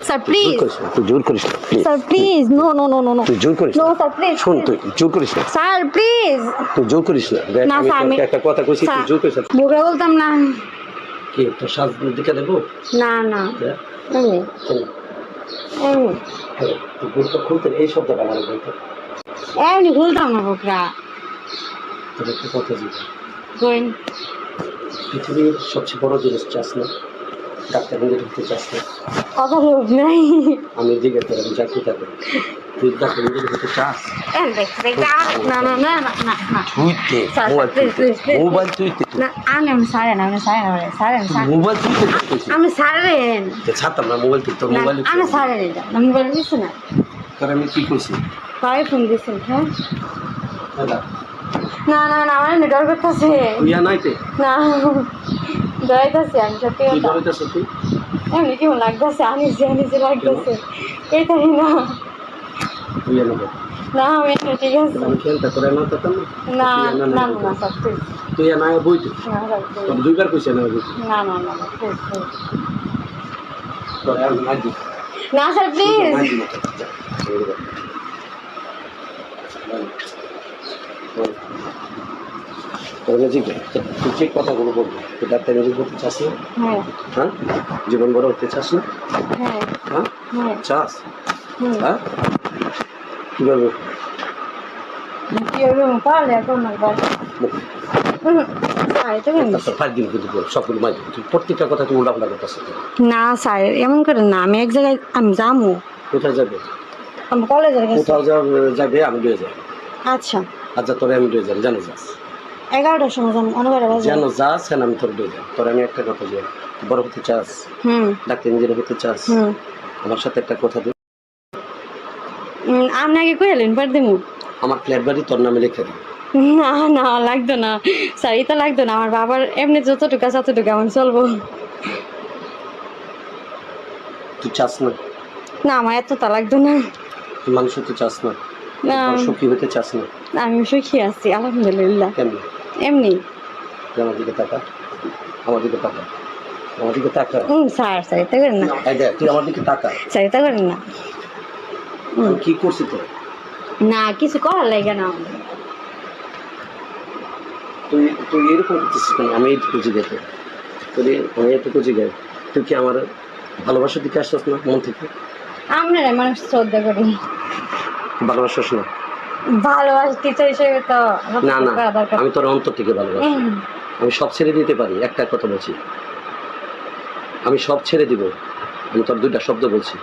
Sir please তুই জোর করিস না sir please no no no no no তুই জোর করিস নো স্যার প্লিজ শোন তুই জোর করিস না স্যার প্লিজ তুই জোর করিস না দেখ না, আমি স্যার, তোকে একটা কথা কইছি তুই জোর করিস না মুখে বলতাম না কি তোর শ্বাস দিকে দেবো না না দেখ, এমনি শোন, এমনি তুই বুকটা খুলতে এই শব্দটা আমার বলতে এমনি খুলতাম না বুকরা তোর একটা কথা জিজ্ঞাসা গোয়েন পৃথিবীর সবচেয়ে বড় জিনিস চাস না ডাক্তার নিজে ঢুকতে চাস না কথা লোভ নাই আমি জিজ্ঞেস করে আমি চাকরি থাকবো তুই ডাক্তার নিজে ঢুকতে চাস এম দেখ দেখ না না না না না না তুইতে স্যার, মোবাইল please, তুইতে please, please. মোবাইল তুইতে না আমি সারেন সারেন মোবাইল তুইতে কইছিস আমি সারেন ছাড়তাম না মোবাইল তুই তোর না মোবাইল আমি সারেন এটা না মোবাইল দিচ্ছি না তোর আমি কি কইছি তাই ফোন দিচ্ছেন হ্যাঁ দাদা না না না আমার এমনি ডর করতেছে তুই নাইতে না ডরাইতেছে আমি সত্যি তুই কথা ডরাইতেছ তুই এমনি কেমন লাগতেছে আনিসে লাগতেছে এটাই না তুই না না আমি এমনি ঠিক আছে আমি খেলতে করে না তো না না না না স্যার প্লিজ তুই না বই তুই না স্যার please। তোর দুইবার কইছে না বই না না না প্লিজ প্লিজ তোর আর না দি না স্যার প্লিজ তুই ঠিক কথাগুলো বলবি তুই ডাক্তার নিজে করতে চাস না হ্যাঁ হ্যাঁ জীবন বড় হতে চাস না হ্যাঁ হ্যাঁ হ্যাঁ চাস হুম হ্যাঁ কীভাবে কি হবে পারলে এখন না বাস স্যার এটা কেন ফাইভ দিন কিন্তু সবগুলো মাই তুই প্রত্যেকটা কথা তুই উল্টাপাল্টা করতেছিস না স্যার এমন করে না আমি এক জায়গায় আমি যাবো কোথায় যাবে আমি কলেজে গেছি কোথাও যাবে আমি লয়ে যাই আচ্ছা আচ্ছা তোরে আমি লয়ে যাই জানো যাস 11টার সময় যাবো অনেকটা বাজে যেন যাস কেন আমি তোর লয়ে যাই তোর আমি একটা কথা যে বড় হতে চাস হুম ডাক্তার ইঞ্জিনিয়ার হতে চাস হুম আমার সাথে একটা কথা দে আপনি আগে কইলেন পার দিমু আমার ফ্ল্যাট বাড়ি তোর নামে লিখে দে না না লাগতো না স্যার এটা লাগতো না আমার বাবার এমনি যতটুকু আছে ততটুকু আমার চলবো তুই চাস না না আমার এতটা লাগতো না তুই মানুষ হতে চাস না না তোর সুখী হতে চাস না আমি সুখী আছি আলহামদুলিল্লাহ কেমনি এমনি তুই আমার দিকে তাকা আমার দিকে তাকা আমার দিকে তাকা স্যার স্যার এটা করেন না এই দেখ তুই আমার দিকে তাকা স্যার এটা করেন না আমি কি করছি তোর না কিছু করার লাগে না তুই তুই এরকম করতেছিস কেন আমি এইটুকু জিজ্ঞেস তুই আমি এটুকু জিজ্ঞেস তুই কি আমার ভালোবাসার দিকে আসছিস না মন থেকে আপনারা মানুষ শ্রদ্ধা করি ভালোবাসাস না ভালোবাসা টিচার হিসেবে তো না না করা দরকার। আমি তোর অন্তর থেকে ভালোবাসি আমি সব ছেড়ে দিতে পারি একটা কথা বলছি আমি সব ছেড়ে দিব আমি তোর দুইটা শব্দ বলছি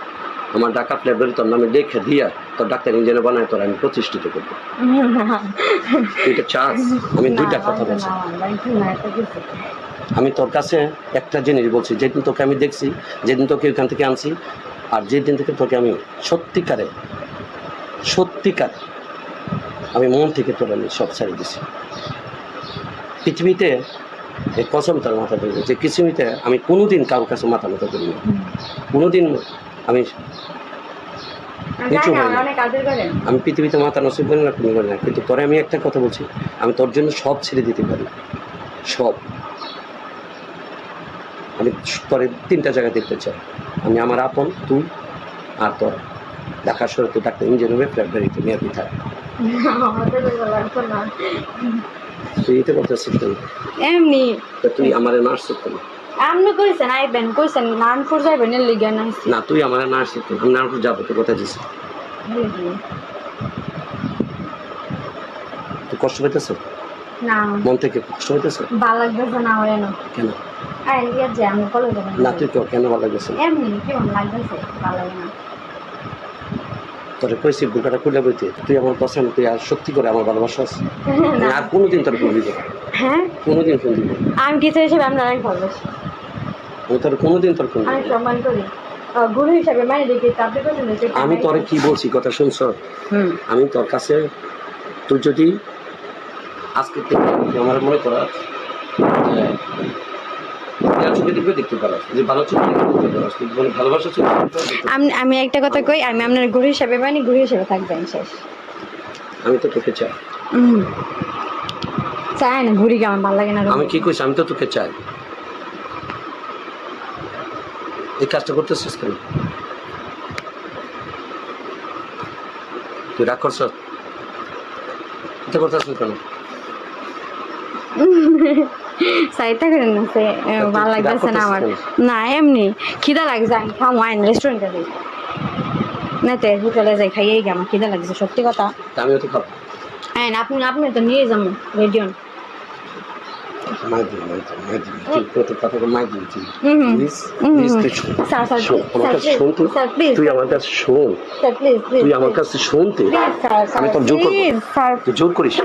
আমার ঢাকা ফ্ল্যাট তোর নামে দেখে দিয়া তোর ডাক্তার ইঞ্জিনিয়ার বানায় তোর আমি প্রতিষ্ঠিত করবো এটা চাস আমি দুইটা কথা বলছি আমি তোর কাছে একটা জিনিস বলছি যেদিন তোকে আমি দেখছি যেদিন তোকে ওখান থেকে আনছি আর যেদিন থেকে তোকে আমি সত্যিকারে আমি মন থেকে তোর আমি সব ছেড়ে দিছি পৃথিবীতে এই কসম তার মাথা ধরবে যে পৃথিবীতে আমি কোনোদিন কারোর কাছে মাথা মতো করি না কোনোদিন আমি কিছু হয় না আমি পৃথিবীতে মাথা নসিব করি না কোনো করি না কিন্তু তোরে আমি একটা কথা বলছি আমি তোর জন্য সব ছেড়ে দিতে পারি সব আমি তোরে তিনটা জায়গায় দেখতে চাই আমি আমার আপন তুই আর তোর ঢাকা শহরে তুই ডাক্তার ইঞ্জিনিয়ার ফ্ল্যাট বাড়িতে মেয়ের পিঠা তুই এতে কথা শিখতে এমনি তুই আমার নার্স শিখতে না আপনি কইছেন আইবেন কইছেন নানপুর যাইবেন এর লিগে নাইছি না তুই আমার নার্স শিখতে আমি নানপুর যাবো তুই কোথায় দিস তুই কষ্ট পাইতেছ না মন থেকে কষ্ট পাইতেছ ভালো লাগতেছে না ওরে না কেন আই ইয়া যে আমি কলেজে না তুই কেন ভালো লাগতেছে এমনি কেমন লাগতেছে ভালো লাগে না তোরে কইছি বুকাটা খুলে বইতে তুই আমার পছন্দ তুই আর সত্যি করে আমার ভালোবাসাস আর কোনোদিন তোর ফোন দিব হ্যাঁ কোনোদিন ফোন দিব আমি টিচার হিসেবে আমরা অনেক ভালোবাসি আমি তোর কোনোদিন তোর ফোন আমি সম্মান করি গুরু হিসাবে মানে দেখি আপনি বলছেন আমি তোরে কি বলছি কথা শুনছ আমি তোর কাছে তুই যদি আজকে থেকে আমার মনে করা দেখতে পারো যে ভালো চোখে দেখতে পারো কিন্তু ভালোবাসা চোখে আমি একটা কথা কই আমি আপনার গুরু হিসাবে মানে গুরু হিসাবে থাকবেন শেষ আমি তো তোকে চাই চাই না ঘুরি আমার ভালো লাগে না আমি কি কইছি আমি তো তোকে চাই এই কাজটা করতেছিস কেন তুই রাগ করছ? এটা করতেছিস কেন? সাইতা করেন না সে ভালো লাগতেছে না আমার। না এমনি খিদা লাগছে, আমি খাবো আইন রেস্টুরেন্টে যাই না তো হোটেলে যাই খাইয়েই গে, আমার খিদা লাগছে সত্যি কথা। আমিও তো খাবো। হ্যাঁ আপনি আপনি তো নিয়ে যাবো রেডিয়ন। তুই আমার কাছে শোন, তুই আমার কাছে শুনতে আমি তোর জোর করবো, তুই জোর করিস,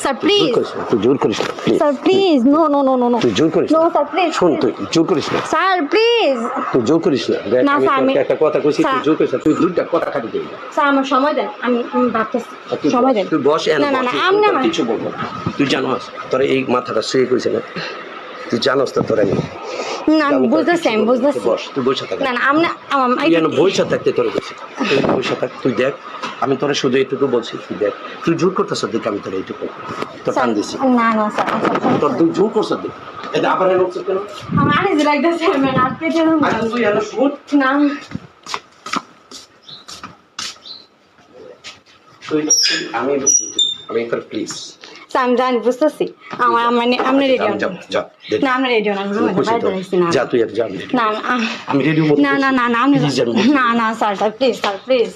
স্যার প্লিজ, তুই জোর করিস না, sir please, no no no no no, তুই জোর করিস নো না, স্যার প্লিজ, শোন তুই জোর করিস না, স্যার প্লিজ, তুই জোর করিস না। দেখ না, আমি স্যার, তোকে একটা কথা কইছি, তুই জোর করিস না, তুই দুইটা কথা খাবি তুই। স্যার আমার সময় দেন, আমি ভাবতেছি সময় দেন। তুই বস, না না না আমি না কিছু বলবো। তুই জানোস তোর এই মাথাটা শুয়ে কইছে না, তুই জানোস তো তোর আমি না বুঝতেছি, আমি বুঝতেছি। বস, তুই বসে থাক। না না আমি বসে থাকতে তোর বলছি, তুই বসে থাক। তুই দেখ আমি তোরা শুধু এইটুকু বলছি, তুই দেখ তুই জোর করতেছ দেখ, আমি তোর এইটুকু তোর টান দিছি। না না স্যার তোর তুই জোর করছ দেখ, এটা আবার এলো কেন? আমার আরে যে লাগতেছে আমি আটকে দিলাম। আরে তুই এলো শুন না তুই আমি তোর প্লিজ স্যার আমি জানি বুঝতেছি, আমার মানে আপনি রেডি হন। যা না আমি রেডি হন, আমি রুমে বাইরে যাইছি না। যা তুই আর যা। না আমি রেডি হব। না না না না আমি না না sir sir please, sir please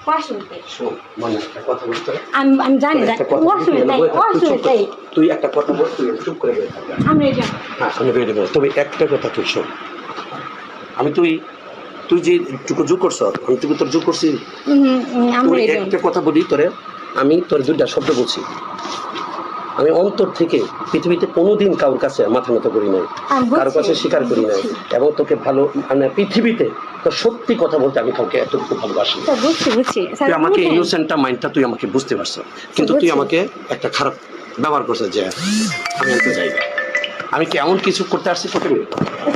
washroom শোন, মানে একটা কথা বলতে আমি জানি ওয়াশরুম তাই তুই একটা কথা বল, তুই চুপ করে বল। আমি রেডি হন। হ্যাঁ আমি রেডি বল, তবে একটা কথা তুই শোন, আমি তুই যে টুকু জোর করছ, আমি টুকু তোর জোর করছি, আমি তুই রেডি হন। একটা কথা বলি তোরে, আমি তোর দুইটা শব্দ বলছি, আমি অন্তর থেকে পৃথিবীতে কোনোদিন কারোর কাছে মাথা নত করি নাই, কারোর কাছে স্বীকার করি নাই, এবং তোকে ভালো মানে পৃথিবীতে তোর সত্যি কথা বলতে আমি কাউকে এতটুকু ভালোবাসি। বুঝছি তুই আমাকে ইনোসেন্টটা মাইন্ডটা তুই আমাকে বুঝতে পারছো, কিন্তু তুই আমাকে একটা খারাপ ব্যবহার করছিস যে আমি আনতে যাই না। আমি কি এমন কিছু করতে আসছি তোকে?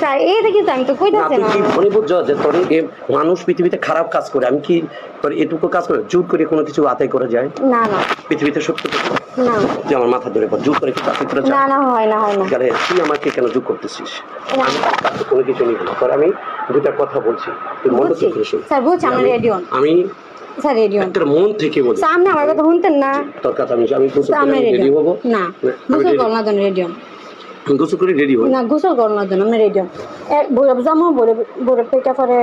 স্যার এই দেখি তো আমি তো কইতাছি না। তুই মনে বুঝছো যে তোর মানুষ পৃথিবীতে খারাপ কাজ করে, আমি কি তোর এটুকু কাজ করে জোর করে কোনো কিছু আদায় করে যায়? না না পৃথিবীতে সত্যি না, তুই আমার মাথা ধরে জোর করে কিছু আদায় করে যায়? না না হয় না হয় না। তাহলে তুই আমাকে কেন জোর করতেছিস? আমি কাছে কোনো কিছু নিব না, তোর আমি দুটা কথা বলছি, তুই মন থেকে শোন। স্যার বুঝছি, আমি রেডি হন। আমি স্যার রেডি হন, তোর মন থেকে বলি। স্যার আপনি আমার কথা শুনতেন না? তোর কথা আমি রেডি হবো না, গোসল করনা দেন রেডি হন। গোসল করে রেডি হই না, গোসল করনা দেন আমি রেডি হন। বড় জামা বড় পেটা পরে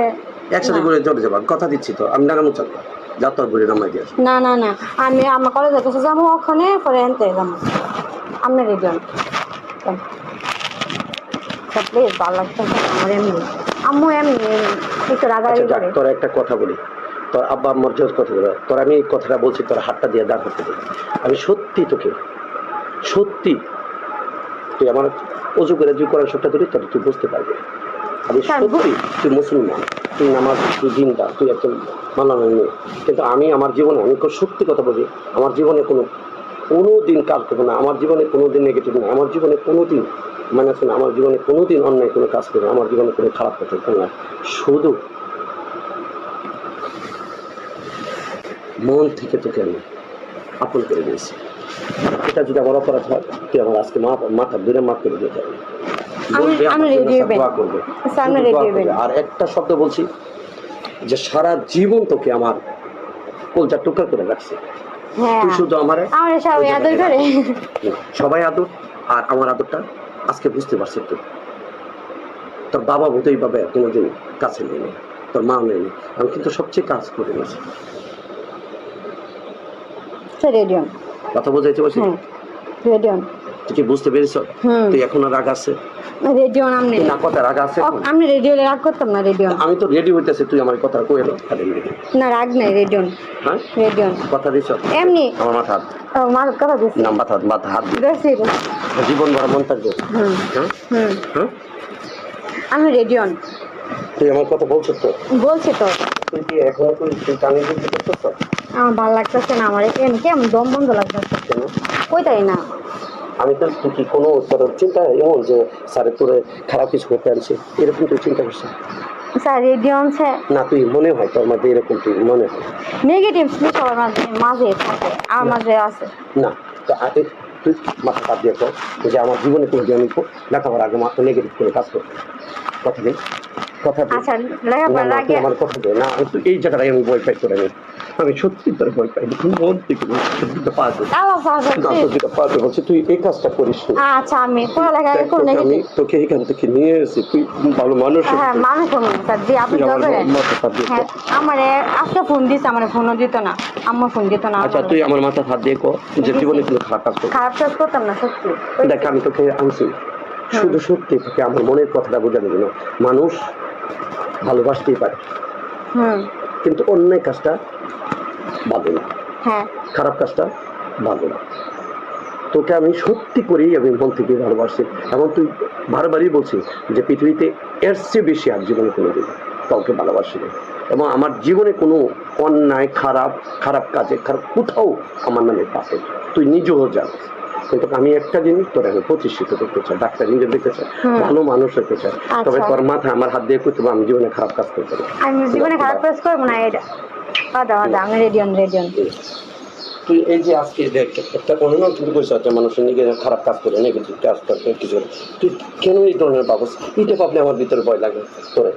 একসাথে করে চলে যাবো, কথা দিচ্ছি তো। আমি নাগামু চল যা, তোর বলে নামাই দিয়ে আসবো। না না না আমি আমার কলেজের কাছে যাবো, ওখানে পরে আনতে যাবো। আপনি রেডি হন প্লিজ, ভালো লাগছে আমার এমনি, আম্মু এমনি একটু রাগারাগি করে। তোর একটা কথা বলি, তোর আব্বা আম্মার জোর কথা বলে, তোর আমি এই কথাটা বলছি, তোর হাতটা দিয়ে দাঁড় করতে দে। আমি সত্যি তোকে সত্যি, তুই আমার অজু করে তুই করার সবটা ধরি, তোর তুই বুঝতে পারবি। আমি সত্যি, তুই মুসলমান, তুই নামাজ, তুই দিনদার, তুই একজন মাননীয় মেয়ে, কিন্তু আমি আমার জীবনে, আমি সত্যি কথা বলি, আমার জীবনে কোনো দিন কাজ করবো না, আমার জীবনে কোনো দিন নেগেটিভ না, আমার জীবনে কোনো দিন মানে আছে না, আমার জীবনে কোনো দিন অন্যায় কোনো কাজ করবো, আমার জীবনে কোনো খারাপ কথা করবো না, শুধু মন থেকে তোকে আমি আপন করে দিয়েছি। এটা যদি আমার অপরাধ হয়, তুই আমার আজকে মাথা দূরে মাফ করে দিতে হবে। আর একটা শব্দ বলছি, যে সারা জীবন তোকে আমার কলজা টুকরা করে রাখছে, তুই শুধু আমার সবাই আদর, আর আমার আদরটা আজকে বুঝতে পারছি। তুই তোর বাবা বোধই পাবে কোনোদিন কাছে নেই, তোর মা নেই, আমি কিন্তু সবচেয়ে কাজ করে নিয়েছি। কথা বোঝাইতে পারছি? তুই কি বুঝতে পেরেছ? তুই এখনো রাগ আছে? না, কথা রাগ আছে? আমি রেডিও রাগ করতাম না, রেডিও আমি তো রেডি হইতেছি, তুই আমার কথা কই এলো না, রাগ নাই, রেডিও হ্যাঁ রেডিও কথা দিছ এমনি আমার মাথা হাত, মার কথা দিছ না মাথা হাত জীবন ভরা মন থাকবে। হ্যাঁ আমি রেডিও, তুই আমার কথা বলছিস তো? বলছি তো। তুই কি এখনো তুই কানে দিতে করছিস? আমার ভালো লাগতেছে না, আমার কেমন দম বন্ধ লাগতেছে। কইতাই না আমি তো, তুই কি কোনো তোর চিন্তা এমন যে স্যারে তোরে খারাপ কিছু করতে আনছে, এরকম তুই চিন্তা করছিস? স্যার রেডিও আছে না, তুই মনে হয় তোর মধ্যে এরকম, তুই মনে হয় নেগেটিভ স্পিচ সবার মাঝে থাকে, আমার মাঝে আছে না। তো তুই মাথা কাট দিয়ে কর যে আমার জীবনে কোনো দিন আমি লেখাপড়ার আগে মাত্র নেগেটিভ করে কাজ করবো, কথা নেই। কথা দে। আচ্ছা না, লেখাপড়ার না, আগে তুই আমার কথা দে না, তুই এই জায়গাটায় আমি ভয় পাই তোরা নেই, আমি সত্যি তোর ভয় পাই মন থেকে বলছি, দুটো পা দে। আমার পাগল না, তোর দুটো পা দে বলছি, তুই এই কাজটা করিস না। আচ্ছা আমি পড়ালেখা দেখ, করে তোকে আমি নেগেটিভ তোকে এখান থেকে নিয়ে এসেছি, তুই ভালো মানুষ হবি। হ্যাঁ মানুষ হবেন স্যার জি আপনি তুই আমার করেন মাথায় হাত দিয়ে হ্যাঁ কর। আমার আজকে ফোন দিছে আমার ফোনও দিত না আম্মা ফোন দিত না আচ্ছা তুই আমার মাথায় হাত দিয়ে কর যে দিছি। জীবনে কোনো খারাপ কাজ করবি না। খারাপ কাজ করতাম না সত্যি দেখ আমি তোকে আনছি শুধু সত্যি তোকে আমার মনের কথাটা বোঝানোর জন্য। মানুষ ভালোবাসতেই পারে হুম কিন্তু অন্যায় কাজটা ভালো না, হ্যাঁ খারাপ কাজটা ভালো না। তোকে আমি সত্যি করেই আমি মন থেকে ভালোবাসি, এবং তুই বারবারই বলছিস যে পৃথিবীতে এর চেয়ে বেশি আর জীবনে কোনো দিন কাউকে ভালোবাসি না, এবং আমার জীবনে কোনো অন্যায় খারাপ কাজে খারাপ কোথাও আমার নামে পাবে তুই নিজেও জানিস। কিন্তু আমি একটা জিনিস তোর আমি প্রতিষ্ঠিত করতে চাই, ডাক্তার ইঞ্জিনিয়ার দেখতে চাই, ভালো মানুষ হতে চাই, তবে আচ্ছা। তোর মাথায় আমার হাত দিয়ে করতে হবে, আমি জীবনে খারাপ কাজ করতে পারি। আমি জীবনে খারাপ কাজ করবো না এটা আমি রেডিয়ন তুই এই যে আজকে দেখ একটা অনুমান কিন্তু করেছ যে মানুষের নিজের খারাপ কাজ করে নেগেটিভ কাজ করতে কিছু, তুই কেন এই ধরনের ভাবস? এটা ভাবলে আমার ভিতরে ভয় লাগে তোরে।